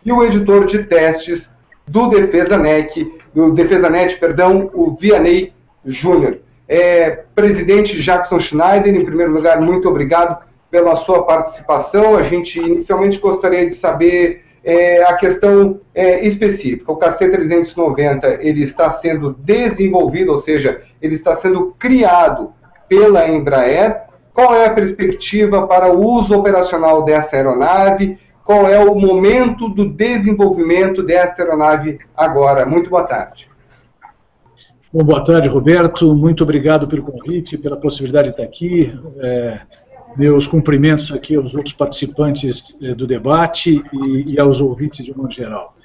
e o editor de testes do DefesaNet, o Vianney Júnior. Presidente Jackson Schneider, em primeiro lugar, muito obrigado pela sua participação. A gente inicialmente gostaria de saber a questão específica. O KC-390 ele está sendo desenvolvido, ou seja, ele está sendo criado pela Embraer. Qual é a perspectiva para o uso operacional dessa aeronave? Qual é o momento do desenvolvimento desta aeronave agora? Muito boa tarde. Bom, boa tarde, Roberto. Muito obrigado pelo convite, pela possibilidade de estar aqui. Meus cumprimentos aqui aos outros participantes do debate e aos ouvintes de um modo geral.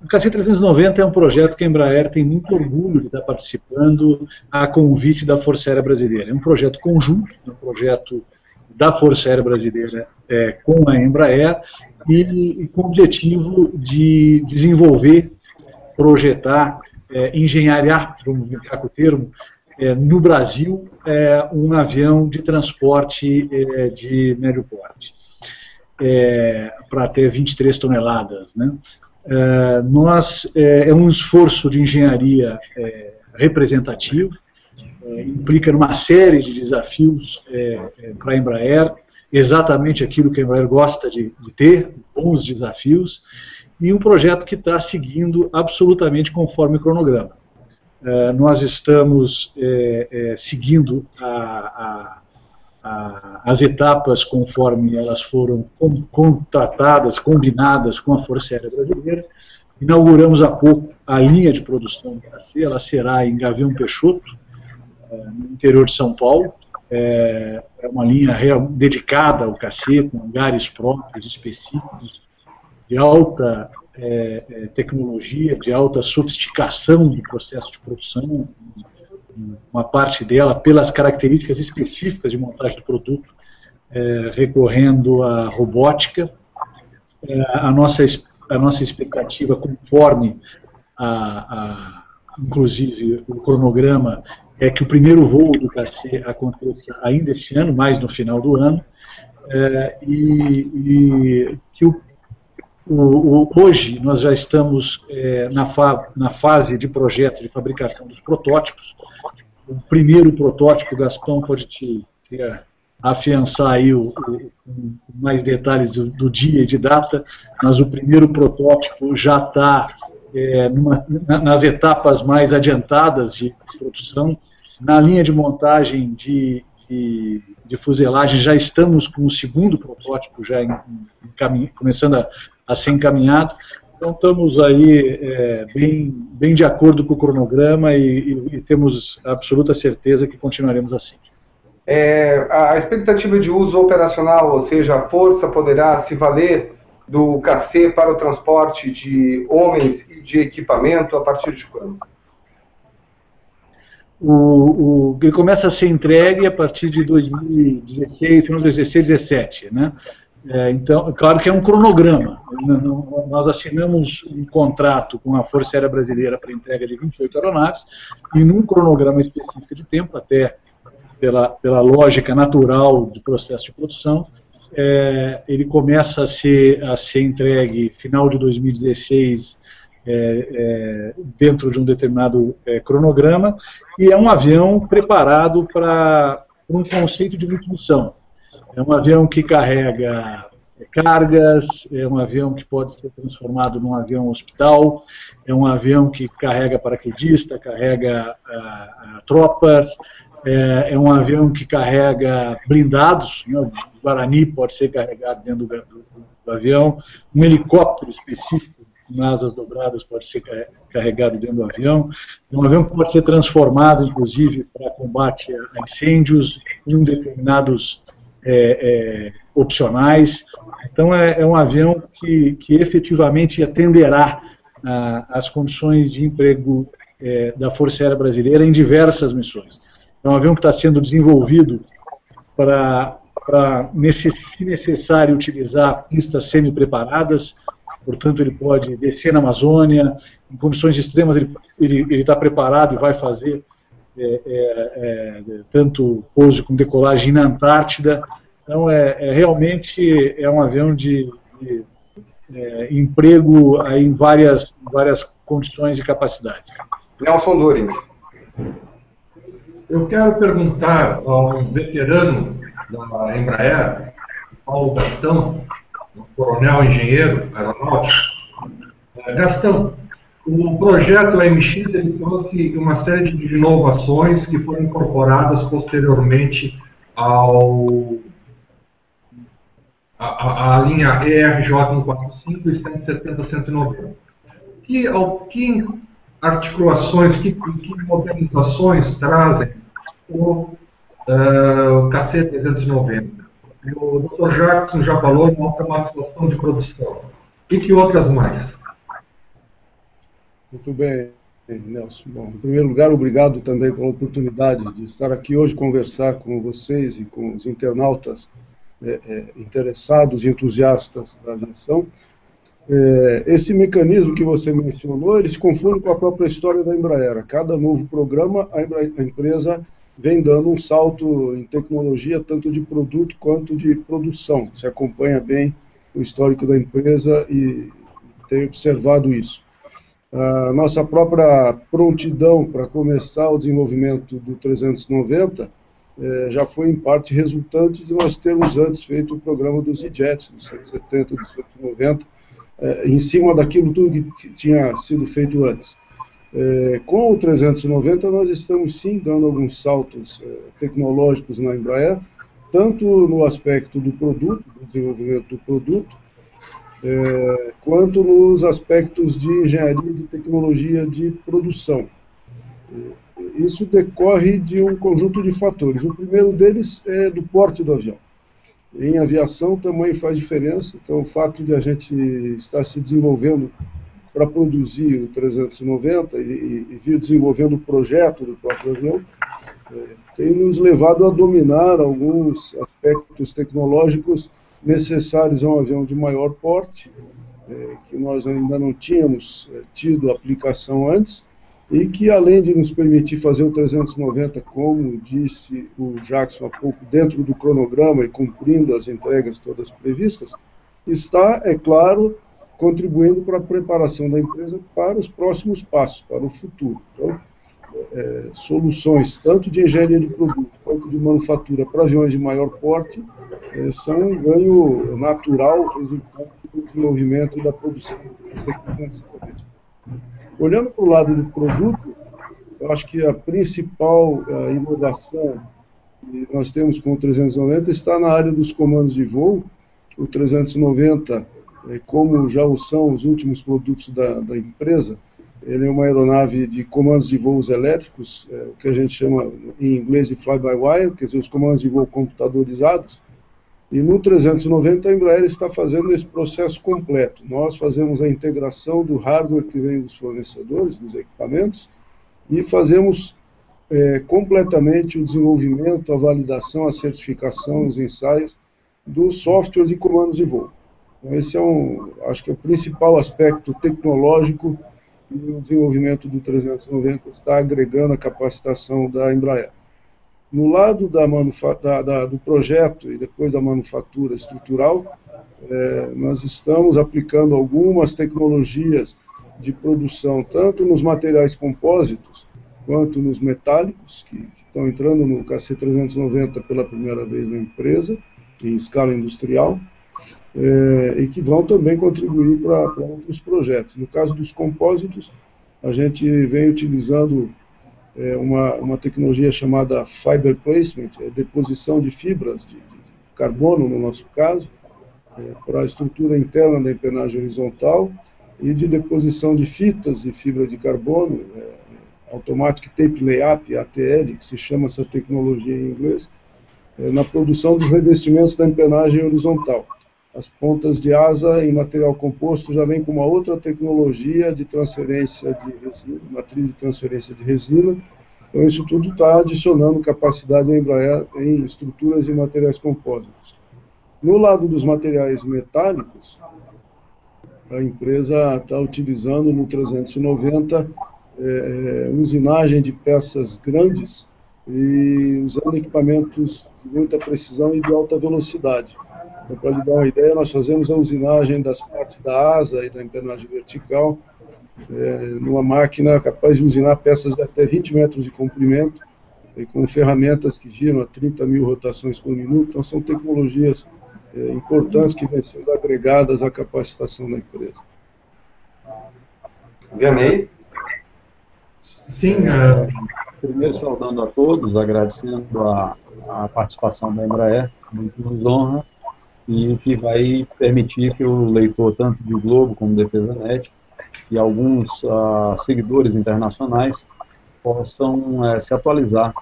O KC-390 é um projeto que a Embraer tem muito orgulho de estar participando a convite da Força Aérea Brasileira. É um projeto conjunto, um projeto da Força Aérea Brasileira com a Embraer e com o objetivo de desenvolver, projetar, engenhariar, vamos brincar com o termo, no Brasil, um avião de transporte de médio porte, para até 23 toneladas, né? É um esforço de engenharia representativo, implica numa série de desafios para a Embraer, exatamente aquilo que a Embraer gosta de ter, bons desafios, e um projeto que está seguindo absolutamente conforme o cronograma. Nós estamos seguindo as etapas conforme elas foram contratadas, combinadas com a Força Aérea Brasileira. Inauguramos há pouco a linha de produção do KC, ela será em Gavião Peixoto, no interior de São Paulo. É uma linha dedicada ao KC, com hangares próprios, específicos, de alta tecnologia, de alta sofisticação do processo de produção, uma parte dela pelas características específicas de montagem do produto, recorrendo à robótica. A nossa expectativa, conforme inclusive o cronograma, é que o primeiro voo do KC aconteça ainda este ano, mais no final do ano, e que hoje nós já estamos na fase de projeto de fabricação dos protótipos. O primeiro protótipo, Gaspão pode te afiançar aí com mais detalhes do dia e de data, mas o primeiro protótipo já está nas etapas mais adiantadas de produção. Na linha de montagem de fuselagem já estamos com o segundo protótipo já começando a ser encaminhado. Então estamos aí bem de acordo com o cronograma e temos absoluta certeza que continuaremos assim. A expectativa de uso operacional, ou seja, a Força poderá se valer do KC para o transporte de homens e de equipamento a partir de quando? Ele começa a ser entregue a partir de 2016, final de 2016, 2017, né? Então, claro que é um cronograma. Nós assinamos um contrato com a Força Aérea Brasileira para entrega de 28 aeronaves, e num cronograma específico de tempo, até pela lógica natural do processo de produção, ele começa a ser entregue final de 2016, dentro de um determinado cronograma, e é um avião preparado para um conceito de multimissão. É um avião que carrega cargas, é um avião que pode ser transformado num avião hospital, é um avião que carrega paraquedista, carrega tropas, é um avião que carrega blindados, né? O Guarani pode ser carregado dentro do avião, um helicóptero específico com asas dobradas pode ser carregado dentro do avião, é um avião que pode ser transformado, inclusive, para combate a incêndios em determinados opcionais. Então é um avião que efetivamente atenderá às condições de emprego da Força Aérea Brasileira em diversas missões. É um avião que está sendo desenvolvido para, se necessário, utilizar pistas semi-preparadas, portanto ele pode descer na Amazônia, em condições extremas ele está preparado e vai fazer tanto pouso como decolagem na Antártida. Então realmente é um avião de emprego aí em várias condições e capacidades. Nelson Doring. Eu quero perguntar a um veterano da Embraer, Paulo Gastão, um coronel engenheiro aeronáutico. Gastão, o projeto AMX ele trouxe uma série de inovações que foram incorporadas posteriormente à linha ERJ 145 e 170-190. Que articulações, que modernizações trazem o KC-390? O Dr. Jackson já falou em automatização de produção. E que outras mais? Muito bem, Nelson. Bom, em primeiro lugar, obrigado também pela oportunidade de estar aqui hoje conversar com vocês e com os internautas interessados e entusiastas da aviação. Esse mecanismo que você mencionou, ele se confunde com a própria história da Embraer. A cada novo programa, a empresa vem dando um salto em tecnologia, tanto de produto quanto de produção. Você acompanha bem o histórico da empresa e tem observado isso. A nossa própria prontidão para começar o desenvolvimento do 390 já foi, em parte, resultante de nós termos antes feito o programa dos E-Jets, do 170, do 190, em cima daquilo tudo que tinha sido feito antes. Com o 390, nós estamos, sim, dando alguns saltos tecnológicos na Embraer, tanto no aspecto do produto, do desenvolvimento do produto, quanto nos aspectos de engenharia e de tecnologia de produção. Isso decorre de um conjunto de fatores. O primeiro deles é do porte do avião. Em aviação, o tamanho faz diferença, então o fato de a gente estar se desenvolvendo para produzir o 390 e vir desenvolvendo o projeto do próprio avião, tem nos levado a dominar alguns aspectos tecnológicos necessários a um avião de maior porte, que nós ainda não tínhamos tido aplicação antes, e que, além de nos permitir fazer o 390, como disse o Jackson há pouco, dentro do cronograma e cumprindo as entregas todas previstas, está, é claro, contribuindo para a preparação da empresa para os próximos passos, para o futuro. Então, soluções tanto de engenharia de produto quanto de manufatura para aviões de maior porte são um ganho natural resultante do desenvolvimento e da produção do C-390. Olhando para o lado do produto, eu acho que a principal inovação que nós temos com o 390 está na área dos comandos de voo. O 390, como já o são os últimos produtos da empresa, ele é uma aeronave de comandos de voos elétricos, o que a gente chama em inglês de fly-by-wire, quer dizer, os comandos de voo computadorizados. E no 390 a Embraer está fazendo esse processo completo. Nós fazemos a integração do hardware que vem dos fornecedores, dos equipamentos, e fazemos completamente o desenvolvimento, a validação, a certificação, os ensaios do software de comandos de voo. Então, esse acho que é o principal aspecto tecnológico e o desenvolvimento do 390 está agregando a capacitação da Embraer. No lado do projeto e depois da manufatura estrutural, nós estamos aplicando algumas tecnologias de produção, tanto nos materiais compósitos, quanto nos metálicos, que estão entrando no KC-390 pela primeira vez na empresa, em escala industrial, e que vão também contribuir para outros projetos. No caso dos compósitos, a gente vem utilizando uma tecnologia chamada Fiber Placement, deposição de fibras de carbono, no nosso caso, para a estrutura interna da empenagem horizontal, e de deposição de fitas de fibra de carbono, Automatic Tape Layup, ATL, que se chama essa tecnologia em inglês, na produção dos revestimentos da empenagem horizontal. As pontas de asa em material composto já vem com uma outra tecnologia de transferência de resina, matriz de transferência de resina. Então, isso tudo está adicionando capacidade à Embraer em estruturas e materiais compósitos. No lado dos materiais metálicos, a empresa está utilizando no 390 usinagem de peças grandes e usando equipamentos de muita precisão e de alta velocidade. Então, para lhe dar uma ideia, nós fazemos a usinagem das partes da asa e da empennagem vertical, numa máquina capaz de usinar peças de até 20 metros de comprimento, e com ferramentas que giram a 30 mil rotações por minuto. Então, são tecnologias importantes que vêm sendo agregadas à capacitação da empresa. Vianney? Sim, primeiro saudando a todos, agradecendo a participação da Embraer, muito nos honra, e que vai permitir que o leitor, tanto de Globo como DefesaNet, e alguns seguidores internacionais possam se atualizar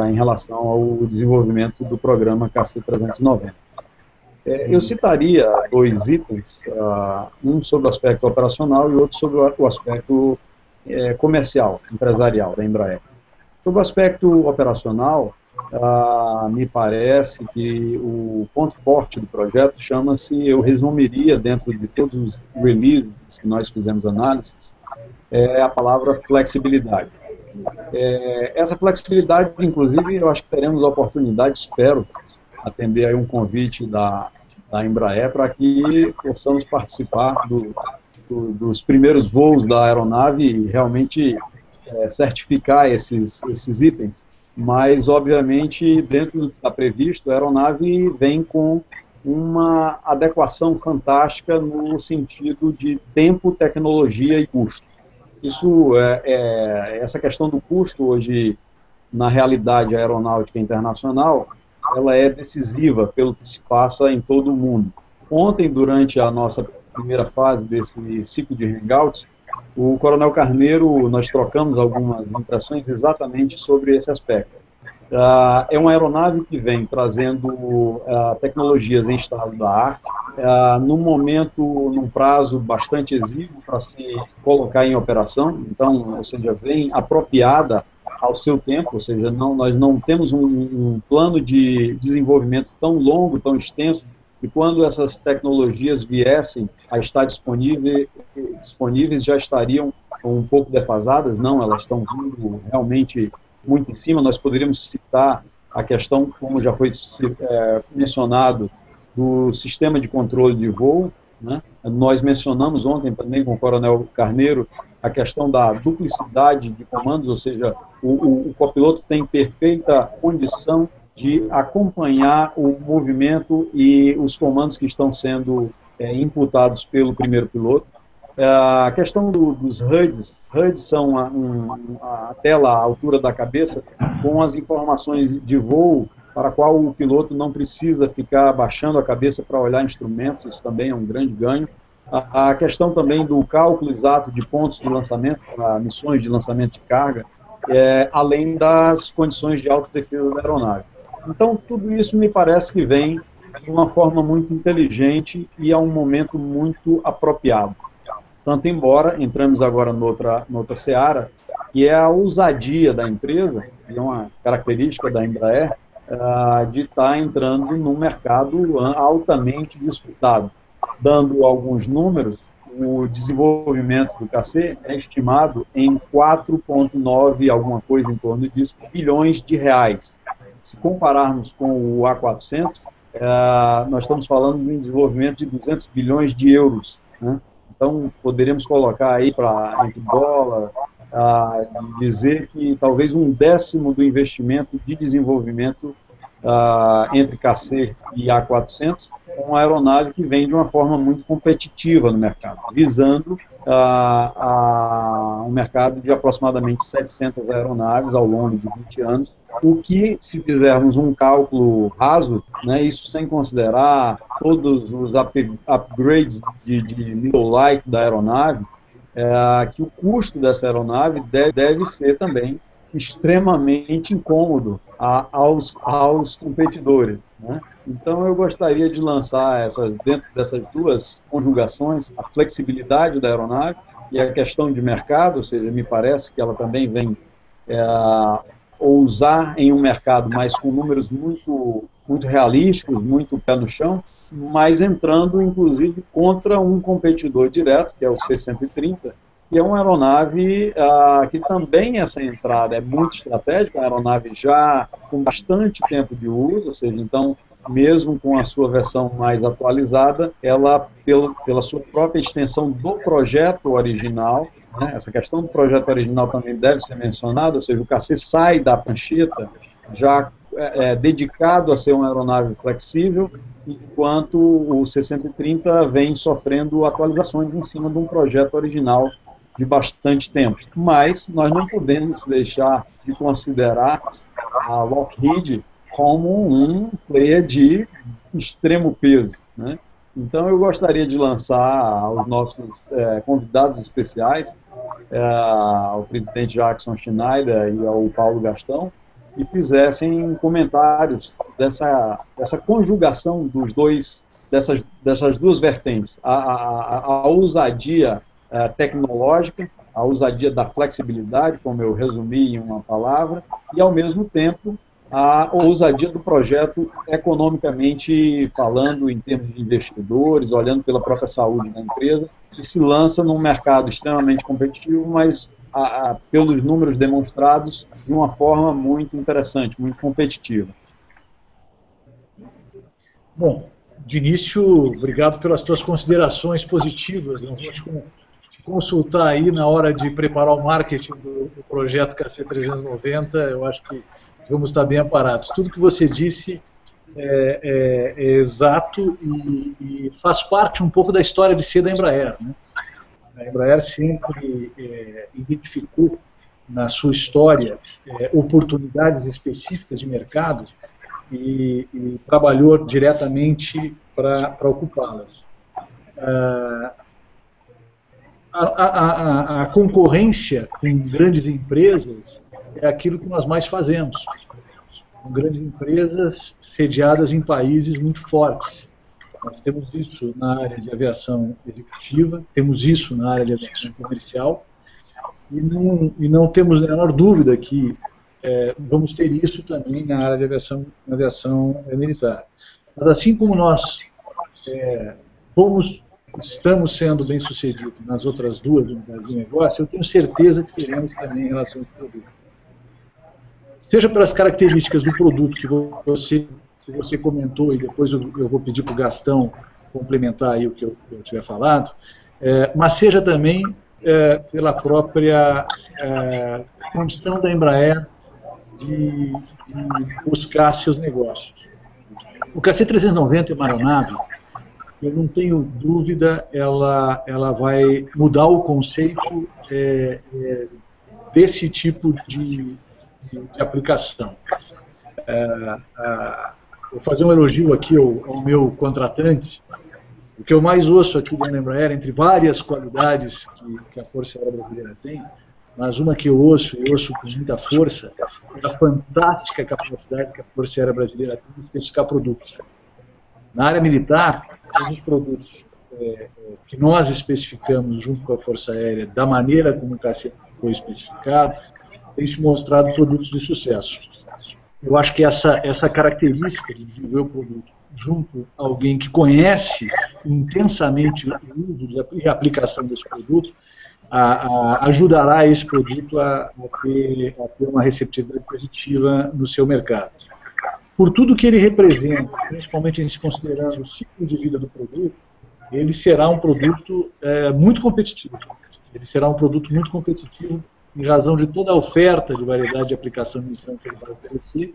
em relação ao desenvolvimento do programa KC-390. Eu citaria 2 itens, um sobre o aspecto operacional e outro sobre o aspecto comercial, empresarial da Embraer. Sobre o aspecto operacional, me parece que o ponto forte do projeto chama-se, eu resumiria dentro de todos os releases que nós fizemos análises, a palavra flexibilidade. Essa flexibilidade, inclusive, eu acho que teremos a oportunidade, espero, atender aí um convite da Embraer para que possamos participar dos primeiros voos da aeronave e realmente certificar esses itens. Mas, obviamente, dentro do que está previsto, a aeronave vem com uma adequação fantástica no sentido de tempo, tecnologia e custo. Essa questão do custo hoje, na realidade aeronáutica internacional, ela é decisiva pelo que se passa em todo o mundo. Ontem, durante a nossa primeira fase desse ciclo de hangouts, o Coronel Carneiro, nós trocamos algumas impressões exatamente sobre esse aspecto. É uma aeronave que vem trazendo tecnologias em estado da arte, num prazo bastante exíguo para se colocar em operação, então, ou seja, vem apropriada ao seu tempo, ou seja, nós não temos um plano de desenvolvimento tão longo, tão extenso, e quando essas tecnologias viessem a estar disponíveis já estariam um pouco defasadas. Não, elas estão vindo realmente muito em cima. Nós poderíamos citar a questão, como já foi mencionado, do sistema de controle de voo, né? Nós mencionamos ontem também com o Coronel Carneiro a questão da duplicidade de comandos, ou seja, o copiloto tem perfeita condição de acompanhar o movimento e os comandos que estão sendo imputados pelo primeiro piloto. A questão dos HUDs são a tela à altura da cabeça com as informações de voo para a qual o piloto não precisa ficar abaixando a cabeça para olhar instrumentos, isso também é um grande ganho. A questão também do cálculo exato de pontos de lançamento para missões de lançamento de carga, além das condições de autodefesa da aeronave. Então, tudo isso me parece que vem de uma forma muito inteligente e a um momento muito apropriado. Tanto embora, entramos agora noutra seara, que é a ousadia da empresa, que é uma característica da Embraer, de estar entrando num mercado altamente disputado. Dando alguns números, o desenvolvimento do KC é estimado em 4,9, alguma coisa em torno disso, bilhões de reais. Se compararmos com o A400, nós estamos falando de um desenvolvimento de 200 bilhões de euros, né? Então, poderíamos colocar aí entre dólar, dizer que talvez 1/10 do investimento de desenvolvimento entre KC e A400, uma aeronave que vem de uma forma muito competitiva no mercado, visando um mercado de aproximadamente 700 aeronaves ao longo de 20 anos, o que, se fizermos um cálculo raso, né, isso sem considerar todos os upgrades de middle life da aeronave, que o custo dessa aeronave deve ser também extremamente incômodo aos competidores, né? Então eu gostaria de lançar dentro dessas duas conjugações, a flexibilidade da aeronave e a questão de mercado, ou seja, me parece que ela também vem ousar em um mercado, mas com números muito, muito realísticos, muito pé no chão, mas entrando inclusive contra um competidor direto, que é o C-130, que é uma aeronave que também essa entrada é muito estratégica, uma aeronave já com bastante tempo de uso, ou seja, então, mesmo com a sua versão mais atualizada, ela, pela sua própria extensão do projeto original, né, essa questão do projeto original também deve ser mencionada, ou seja, o KC sai da prancheta já dedicado a ser uma aeronave flexível, enquanto o C-130 vem sofrendo atualizações em cima de um projeto original de bastante tempo. Mas nós não podemos deixar de considerar a Lockheed como um player de extremo peso, né? Então eu gostaria de lançar aos nossos convidados especiais, ao presidente Jackson Schneider e ao Paulo Gastão, que fizessem comentários dessa conjugação dessas duas vertentes, a ousadia tecnológica, a ousadia da flexibilidade, como eu resumi em uma palavra, e ao mesmo tempo a ousadia do projeto economicamente falando, em termos de investidores, olhando pela própria saúde da empresa, que se lança num mercado extremamente competitivo, mas pelos números demonstrados, de uma forma muito interessante, muito competitiva. Bom, de início, obrigado pelas tuas considerações positivas. Nós vamos te consultar aí na hora de preparar o marketing do projeto KC-390. Eu acho que vamos estar bem amparados. Tudo que você disse é exato e faz parte um pouco da história de ser da Embraer, né? A Embraer sempre identificou na sua história oportunidades específicas de mercado e trabalhou diretamente para ocupá-las. A concorrência com grandes empresas é aquilo que nós mais fazemos, com grandes empresas sediadas em países muito fortes. Nós temos isso na área de aviação executiva, temos isso na área de aviação comercial, e não temos a menor dúvida que vamos ter isso também na área de aviação militar. Mas assim como nós estamos sendo bem-sucedidos nas outras duas unidades de negócio, eu tenho certeza que seremos também em relação ao produto. Seja pelas características do produto que você comentou, e depois eu vou pedir para o Gastão complementar aí o que eu tiver falado, mas seja também pela própria condição da Embraer de buscar seus negócios. O KC-390 é uma aeronave, eu não tenho dúvida, ela vai mudar o conceito desse tipo de aplicação. Vou fazer um elogio aqui ao meu contratante. O que eu mais ouço aqui da Embraer, entre várias qualidades que a Força Aérea Brasileira tem, mas uma que eu ouço, e ouço com muita força, é a fantástica capacidade que a Força Aérea Brasileira tem de especificar produtos. Na área militar, todos os produtos que nós especificamos junto com a Força Aérea, da maneira como o KC foi especificado, têm se mostrado produtos de sucesso. Eu acho que essa característica de desenvolver o produto junto a alguém que conhece intensamente o uso e a aplicação desse produto, ajudará esse produto a ter uma receptividade positiva no seu mercado. Por tudo que ele representa, principalmente em se considerando o ciclo de vida do produto, ele será um produto muito competitivo. Ele será um produto muito competitivo em razão de toda a oferta de variedade de aplicação de missão que ele vai oferecer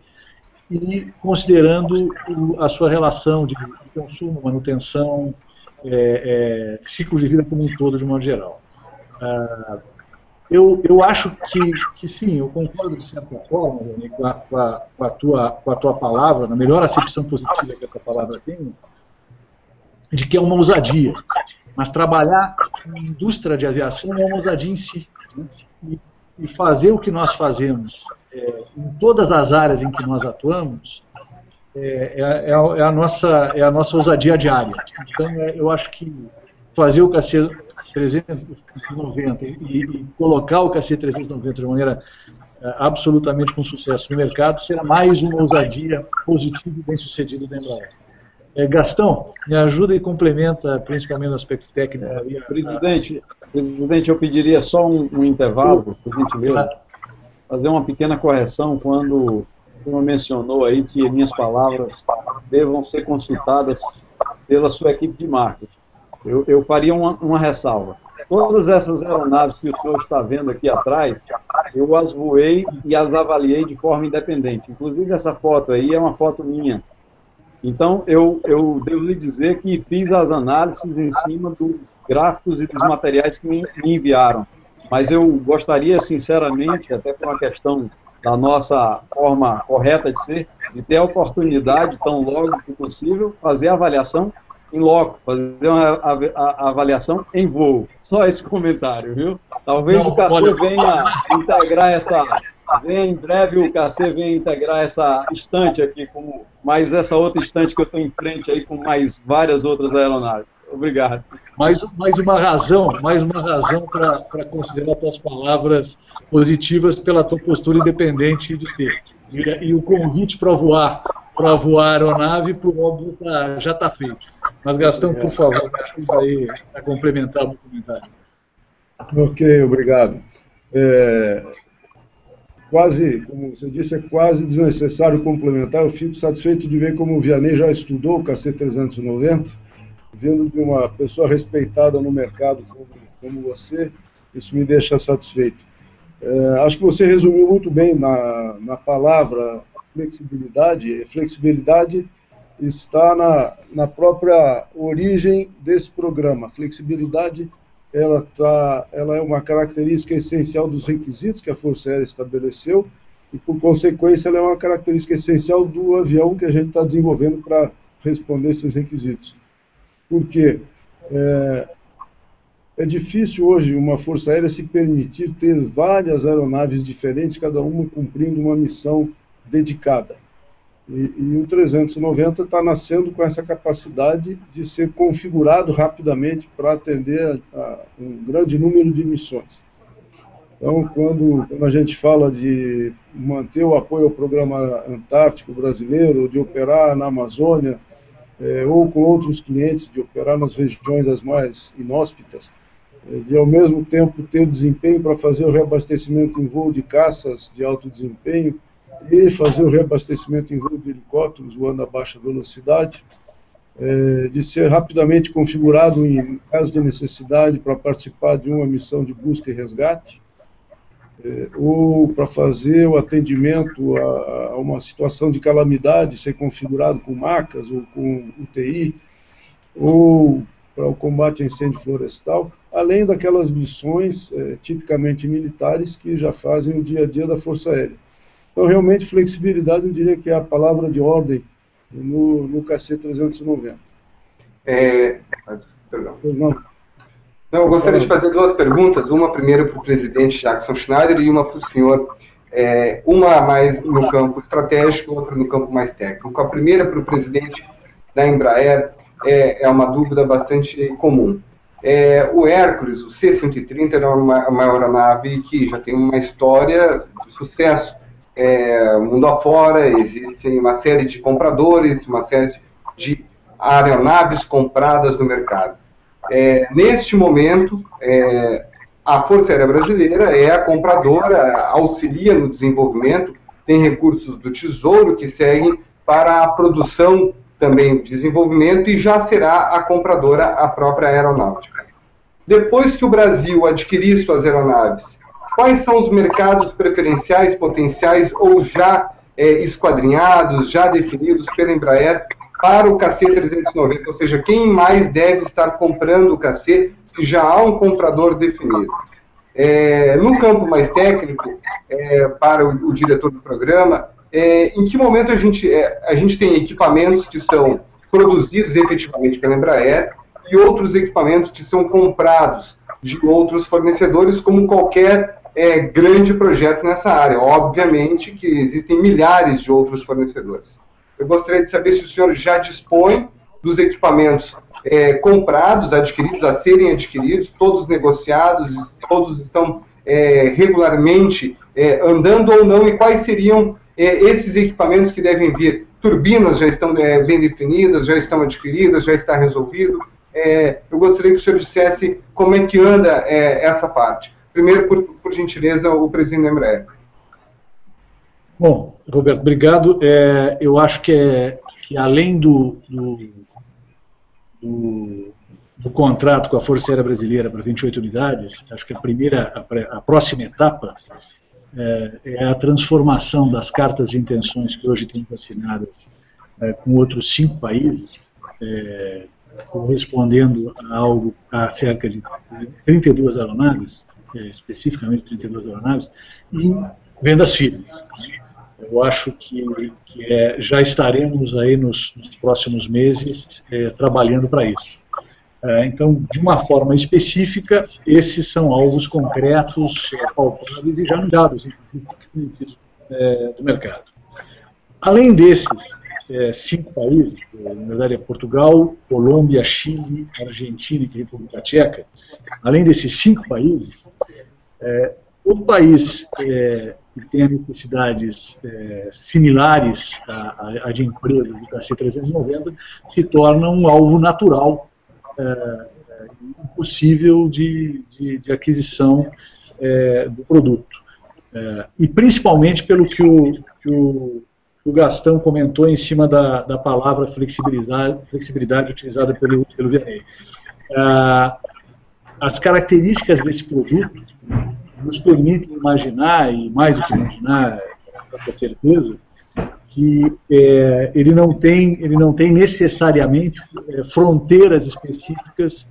e considerando a sua relação de consumo, manutenção, ciclo de vida como um todo, de modo geral. Eu acho que sim, eu concordo de certa forma, Rony, com a tua palavra, na melhor acepção positiva que essa palavra tem, de que é uma ousadia. Mas trabalhar em indústria de aviação é uma ousadia em si, né? E fazer o que nós fazemos em todas as áreas em que nós atuamos é a nossa ousadia diária. Então, eu acho que fazer o KC-390 e colocar o KC-390 de maneira absolutamente com sucesso no mercado será mais uma ousadia positiva e bem-sucedida da Embraer. Gastão, me ajuda e complementa, principalmente no aspecto técnico. Presidente, Presidente, eu pediria só um intervalo, por gentileza, fazer uma pequena correção quando o senhor mencionou aí que minhas palavras devam ser consultadas pela sua equipe de marketing. Eu faria uma ressalva. Todas essas aeronaves que o senhor está vendo aqui atrás, eu as voei e as avaliei de forma independente. Inclusive, essa foto aí é uma foto minha. Então, eu devo lhe dizer que fiz as análises em cima dos gráficos e dos materiais que me enviaram. Mas eu gostaria, sinceramente, até por uma questão da nossa forma correta de ser, de ter a oportunidade, tão logo que possível, fazer a avaliação em loco, fazer uma avaliação em voo. Só esse comentário, viu? Talvez o KC venha integrar em breve o KC venha integrar essa estante aqui, mais essa outra estante que eu estou em frente aí, com mais várias outras aeronaves. Obrigado. Mais uma razão para considerar tuas palavras positivas pela tua postura independente de ter. E o convite para voar a aeronave, por óbvio, já está feito. Mas, Gastão, por favor, ajuda aí a complementar o comentário. Ok, obrigado. Quase, como você disse, é quase desnecessário complementar. Eu fico satisfeito de ver como o Vianney já estudou o KC-390, vindo de uma pessoa respeitada no mercado como você, isso me deixa satisfeito. Acho que você resumiu muito bem na palavra flexibilidade. Flexibilidade está na própria origem desse programa. Flexibilidade, ela é uma característica essencial dos requisitos que a Força Aérea estabeleceu e, por consequência, ela é uma característica essencial do avião que a gente está desenvolvendo para responder esses requisitos. Por quê? É difícil hoje uma Força Aérea se permitir ter várias aeronaves diferentes, cada uma cumprindo uma missão dedicada. E o 390 está nascendo com essa capacidade de ser configurado rapidamente para atender a um grande número de missões. Então, quando a gente fala de manter o apoio ao programa antártico brasileiro, de operar na Amazônia, ou com outros clientes, de operar nas regiões as mais inóspitas, de ao mesmo tempo ter desempenho para fazer o reabastecimento em voo de caças de alto desempenho e fazer o reabastecimento em voo de helicópteros voando a baixa velocidade, de ser rapidamente configurado em caso de necessidade para participar de uma missão de busca e resgate, ou para fazer o atendimento a uma situação de calamidade, ser configurado com macas ou com UTI, ou para o combate a incêndio florestal, além daquelas missões tipicamente militares que já fazem o dia a dia da Força Aérea. Então, realmente, flexibilidade, eu diria que é a palavra de ordem no KC-390. Perdão. Não, eu gostaria de fazer duas perguntas, uma primeiro para o presidente Jackson Schneider e uma para o senhor, uma mais no campo estratégico, outra no campo mais técnico. A primeira para o presidente da Embraer é uma dúvida bastante comum. O Hércules, o C-130, era uma aeronave que já tem uma história de sucesso. Mundo afora, existem uma série de compradores, uma série de aeronaves compradas no mercado. Neste momento, a Força Aérea Brasileira é a compradora, auxilia no desenvolvimento, tem recursos do Tesouro que seguem para a produção também de desenvolvimento e já será a compradora a própria aeronáutica. Depois que o Brasil adquirir suas aeronaves, quais são os mercados preferenciais, potenciais ou já esquadrinhados, já definidos pela Embraer para o KC-390? Ou seja, quem mais deve estar comprando o KC se já há um comprador definido? No campo mais técnico, para o diretor do programa, em que momento a gente tem equipamentos que são produzidos efetivamente pela Embraer e outros equipamentos que são comprados de outros fornecedores, como qualquer grande projeto nessa área. Obviamente que existem milhares de outros fornecedores. Eu gostaria de saber se o senhor já dispõe dos equipamentos comprados, adquiridos, a serem adquiridos, todos negociados, todos estão regularmente andando ou não, e quais seriam esses equipamentos que devem vir. Turbinas já estão bem definidas, já estão adquiridas, já está resolvido. eu gostaria que o senhor dissesse como é que anda essa parte. Primeiro, por gentileza, o presidente da Embraer. Bom, Roberto, obrigado. Eu acho que além do contrato com a Força Aérea Brasileira para 28 unidades, acho que a próxima etapa é a transformação das cartas de intenções que hoje têm assinadas com outros 5 países, correspondendo a cerca de 32 aeronaves, especificamente 32 aeronaves, em vendas firmes. Eu acho que já estaremos aí nos próximos meses trabalhando para isso. Então, de uma forma específica, esses são alvos concretos, palpáveis e já anunciados, inclusive, do mercado. Além desses 5 países, na verdade é Portugal, Colômbia, Chile, Argentina e República Tcheca, além desses 5 países, o país que tem necessidades similares à de empresas do KC-390 se torna um alvo natural possível de aquisição do produto. E principalmente pelo que o Gastão comentou em cima da palavra flexibilidade utilizada pelo Vianney. As características desse produto nos permitem imaginar, e mais do que imaginar, com certeza, que ele não tem necessariamente fronteiras específicas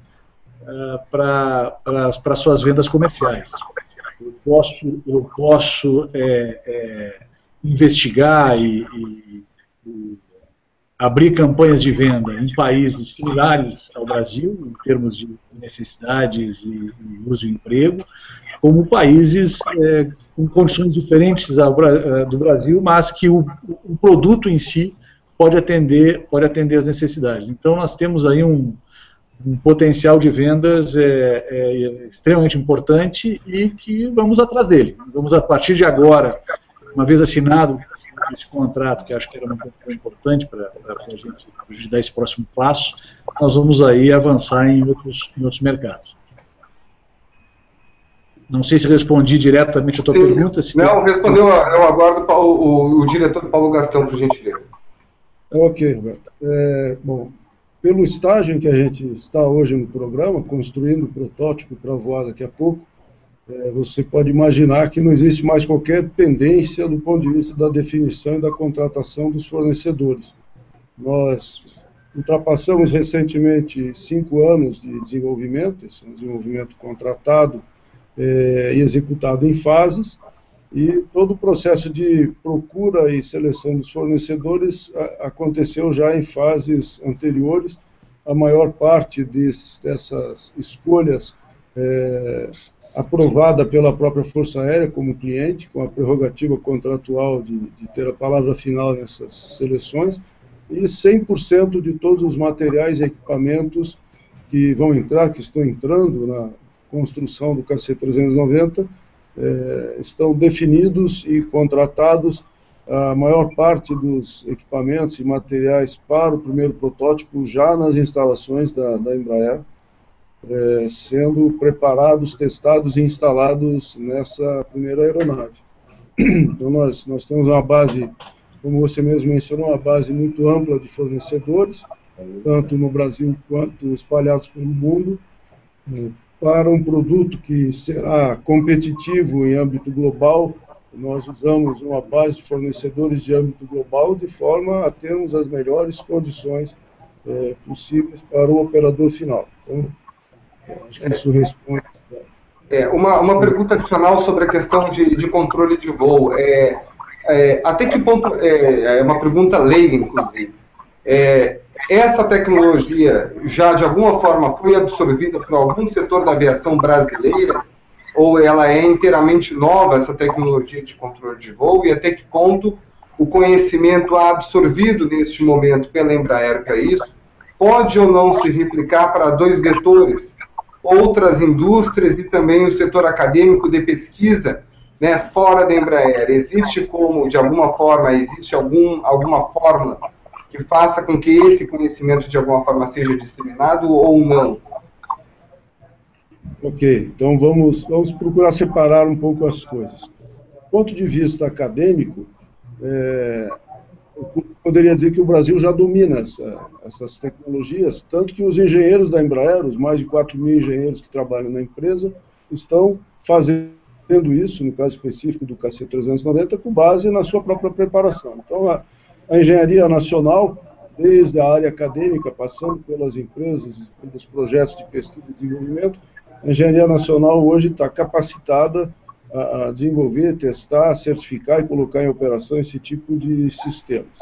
para suas vendas comerciais. Eu posso investigar e abrir campanhas de venda em países similares ao Brasil, em termos de necessidades e uso e emprego, como países com condições diferentes do Brasil, mas que o produto em si pode atender as necessidades. Então, nós temos aí um potencial de vendas extremamente importante e que vamos atrás dele. Vamos, a partir de agora, uma vez assinado esse contrato, que acho que era uma coisa importante para a gente dar esse próximo passo, nós vamos aí avançar em outros mercados. Não sei se respondi diretamente a tua pergunta. Não, respondeu. Eu aguardo o diretor Paulo Gastão, por gentileza. Ok, Roberto. Bom, pelo estágio em que a gente está hoje no programa, construindo o protótipo para voar daqui a pouco, você pode imaginar que não existe mais qualquer pendência do ponto de vista da definição e da contratação dos fornecedores. Nós ultrapassamos recentemente 5 anos de desenvolvimento, esse é um desenvolvimento contratado e executado em fases, e todo o processo de procura e seleção dos fornecedores aconteceu já em fases anteriores. A maior parte dessas escolhas aprovada pela própria Força Aérea como cliente, com a prerrogativa contratual de ter a palavra final nessas seleções, e 100% de todos os materiais e equipamentos que vão entrar, que estão entrando na construção do KC-390, estão definidos e contratados. A maior parte dos equipamentos e materiais para o primeiro protótipo já nas instalações da Embraer, sendo preparados, testados e instalados nessa primeira aeronave. Então nós temos uma base, como você mesmo mencionou, uma base muito ampla de fornecedores, tanto no Brasil quanto espalhados pelo mundo, para um produto que será competitivo em âmbito global. Nós usamos uma base de fornecedores de âmbito global de forma a termos as melhores condições possíveis para o operador final. Então, acho que isso responde. Uma pergunta adicional sobre a questão de controle de voo. Até que ponto, é uma pergunta leiga, inclusive, essa tecnologia já de alguma forma foi absorvida por algum setor da aviação brasileira, ou ela é inteiramente nova, essa tecnologia de controle de voo, e até que ponto o conhecimento absorvido neste momento pela Embraer para isso pode ou não se replicar para 2 vetores, outras indústrias e também o setor acadêmico de pesquisa, né, fora da Embraer? Existe como, de alguma forma, existe alguma fórmula que que faça com que esse conhecimento de alguma forma seja disseminado ou não? Ok, então vamos procurar separar um pouco as coisas. Do ponto de vista acadêmico, eu poderia dizer que o Brasil já domina essas tecnologias, tanto que os engenheiros da Embraer, os mais de 4.000 engenheiros que trabalham na empresa, estão fazendo isso, no caso específico do KC-390, com base na sua própria preparação. Então, a engenharia nacional, desde a área acadêmica, passando pelas empresas, pelos projetos de pesquisa e desenvolvimento, a engenharia nacional hoje está capacitada a desenvolver, testar, certificar e colocar em operação esse tipo de sistemas.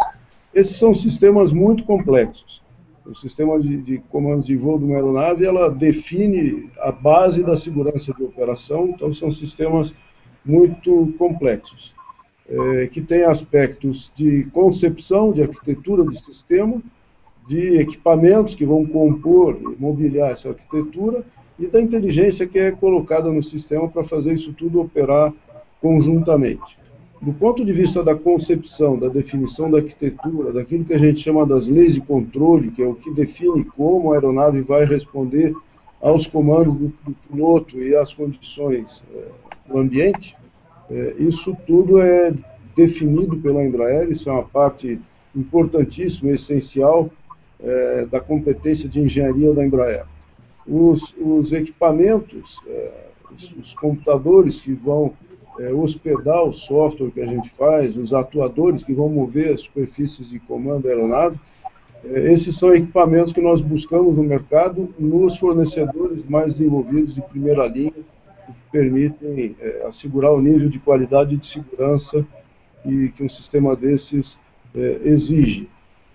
Esses são sistemas muito complexos. O sistema de comandos de voo de uma aeronave, ela define a base da segurança de operação, então são sistemas muito complexos, que têm aspectos de concepção, de arquitetura de sistema, de equipamentos que vão compor e mobiliar essa arquitetura, e da inteligência que é colocada no sistema para fazer isso tudo operar conjuntamente. Do ponto de vista da concepção, da definição da arquitetura, daquilo que a gente chama das leis de controle, que é o que define como a aeronave vai responder aos comandos do piloto e às condições do ambiente, isso tudo é definido pela Embraer, isso é uma parte importantíssima, essencial da competência de engenharia da Embraer. Os equipamentos, os computadores que vão hospedar o software que a gente faz, os atuadores que vão mover as superfícies de comando da aeronave, esses são equipamentos que nós buscamos no mercado nos fornecedores mais desenvolvidos de primeira linha, que permitem assegurar o nível de qualidade e de segurança que um sistema desses exige.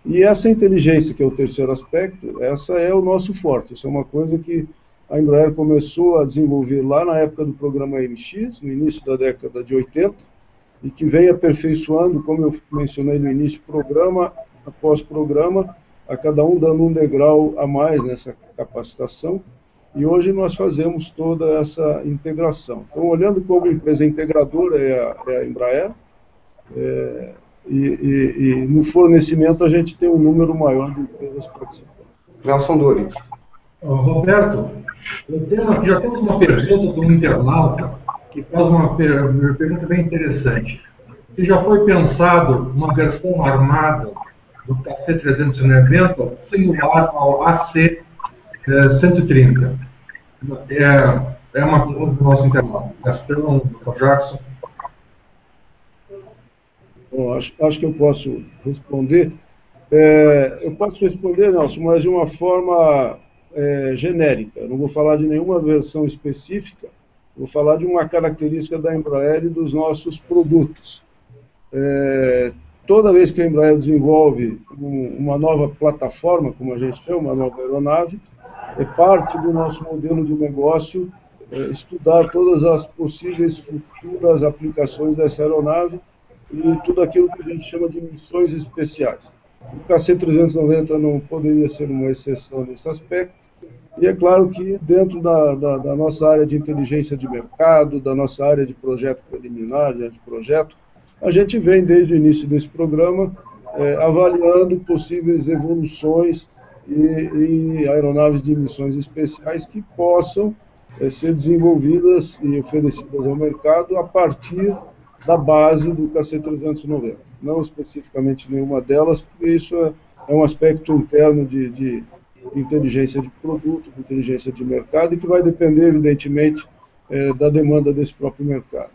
E essa inteligência, que é o terceiro aspecto, essa é o nosso forte. Isso é uma coisa que a Embraer começou a desenvolver lá na época do programa MX, no início da década de 80, e que vem aperfeiçoando, como eu mencionei no início, programa após programa, a cada um dando um degrau a mais nessa capacitação, e hoje nós fazemos toda essa integração. Então, olhando como empresa integradora é a Embraer, e no fornecimento a gente tem um número maior de empresas participantes. Nelson Dori. Roberto, já temos uma pergunta de um internauta que faz uma pergunta bem interessante. Se já foi pensado uma versão armada do KC-390 similar ao AC-130? É uma pergunta do nosso internauta. Gastão, Dr. Jackson. Bom, acho que eu posso responder. Eu posso responder, Nelson, mas de uma forma genérica. Eu não vou falar de nenhuma versão específica, vou falar de uma característica da Embraer e dos nossos produtos. Toda vez que a Embraer desenvolve uma nova plataforma, como a gente chama, uma nova aeronave, é parte do nosso modelo de negócio estudar todas as possíveis futuras aplicações dessa aeronave e tudo aquilo que a gente chama de missões especiais. O KC-390 não poderia ser uma exceção nesse aspecto, e é claro que dentro da nossa área de inteligência de mercado, da nossa área de projeto preliminar, de projeto, a gente vem desde o início desse programa avaliando possíveis evoluções e aeronaves de missões especiais que possam ser desenvolvidas e oferecidas ao mercado a partir da base do KC-390. Não especificamente nenhuma delas, porque isso é um aspecto interno de inteligência de produto, de inteligência de mercado, e que vai depender, evidentemente, da demanda desse próprio mercado.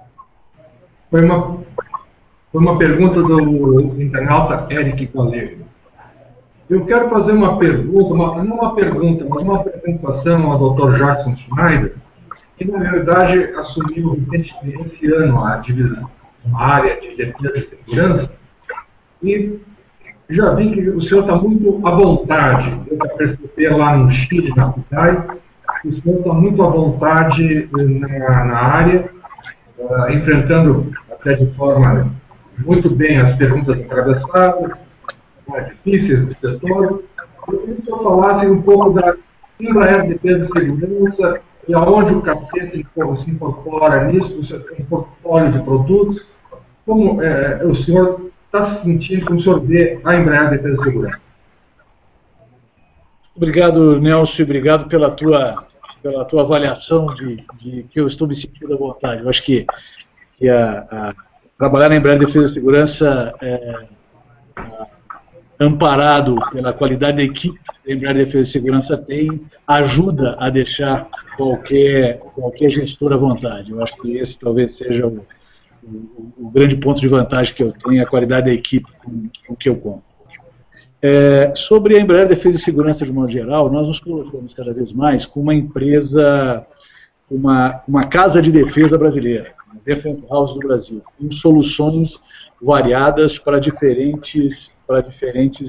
Foi uma pergunta do internauta Eric Galego. Eu quero fazer uma pergunta, não uma pergunta, mas uma apresentação ao Dr. Jackson Schneider, que na verdade assumiu recentemente esse ano a divisão, uma área de defesa e segurança, e já vi que o senhor está muito à vontade. Eu já percebi lá no Chile, na PUCAI, o senhor está muito à vontade na área, enfrentando até de forma muito bem as perguntas atravessadas, difíceis do setor. Eu queria que o senhor falasse um pouco da Embraer Defesa e Segurança e aonde o KC se incorpora nisso. O senhor tem um portfólio de produtos. Como o senhor está se sentindo, como o senhor vê a Embraer Defesa e Segurança? Obrigado, Nelson, e obrigado pela tua avaliação de que eu estou me sentindo à vontade. Eu acho que trabalhar na Embraer Defesa e Segurança amparado pela qualidade da equipe que a Embraer Defesa e Segurança tem, ajuda a deixar qualquer gestor à vontade. Eu acho que esse talvez seja o grande ponto de vantagem que eu tenho, a qualidade da equipe com que eu conto. Sobre a Embraer Defesa e Segurança de modo geral, nós nos colocamos cada vez mais como uma empresa, uma casa de defesa brasileira, a Defense House do Brasil, com soluções variadas para diferentes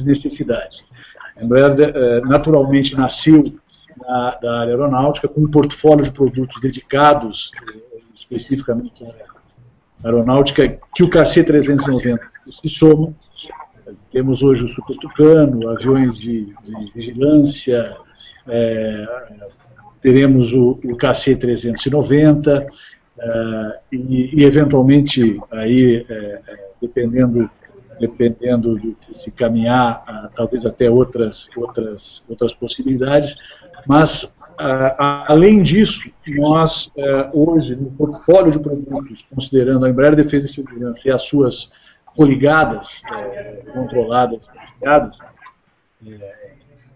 necessidades. A Embraer naturalmente nasceu da área aeronáutica com um portfólio de produtos dedicados especificamente à aeronáutica, que o KC-390 se soma. Temos hoje o Super Tucano, aviões de vigilância, teremos o KC-390 e eventualmente, aí, dependendo do que se caminhar, talvez até outras possibilidades, mas, além disso, nós, hoje, no portfólio de produtos, considerando a Embraer Defesa e Segurança e as suas coligadas, controladas, confiadas,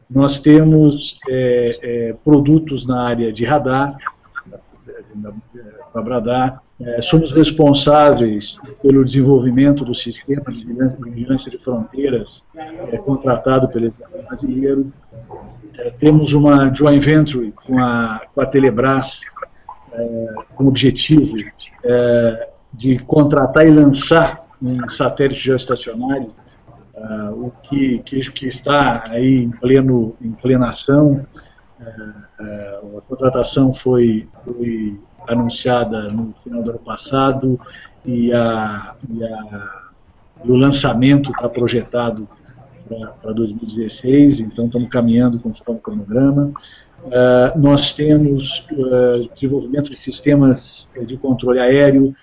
nós temos produtos na área de radar, da Bradar, somos responsáveis pelo desenvolvimento do sistema de vigilância de fronteiras contratado pelo Exército Brasileiro. Temos uma joint venture com a Telebrás, com o objetivo de contratar e lançar um satélite geoestacionário, o que está aí em plena ação. A contratação foi anunciada no final do ano passado e o lançamento está projetado para 2016, então estamos caminhando conforme o cronograma. Nós temos desenvolvimento de sistemas de controle aéreo,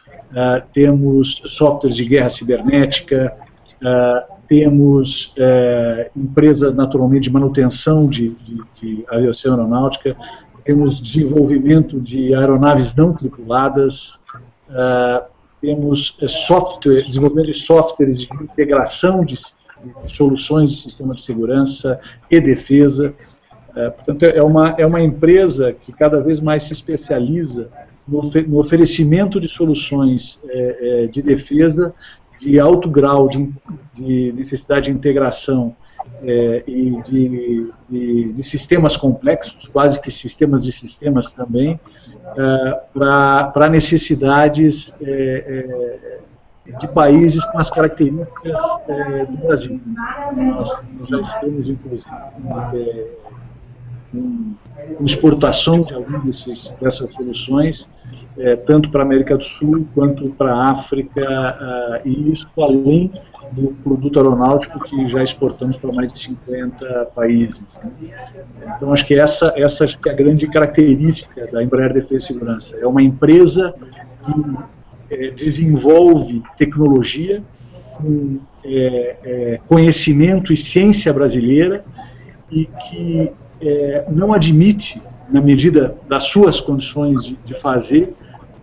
temos softwares de guerra cibernética, temos empresa naturalmente de manutenção de aviação aeronáutica, temos desenvolvimento de aeronaves não tripuladas, temos desenvolvimento de softwares de integração de soluções de sistema de segurança e defesa. Portanto, é uma empresa que cada vez mais se especializa no oferecimento de soluções de defesa de alto grau de necessidade de integração e de sistemas complexos, quase que sistemas de sistemas também, para necessidades de países com as características do Brasil. Nós já estamos, inclusive, com exportação de algumas dessas soluções, tanto para a América do Sul quanto para a África, e isso além do produto aeronáutico que já exportamos para mais de 50 países. Então, acho que essa é a grande característica da Embraer Defesa e Segurança. É uma empresa que desenvolve tecnologia, com conhecimento e ciência brasileira, e que não admite, na medida das suas condições de fazer,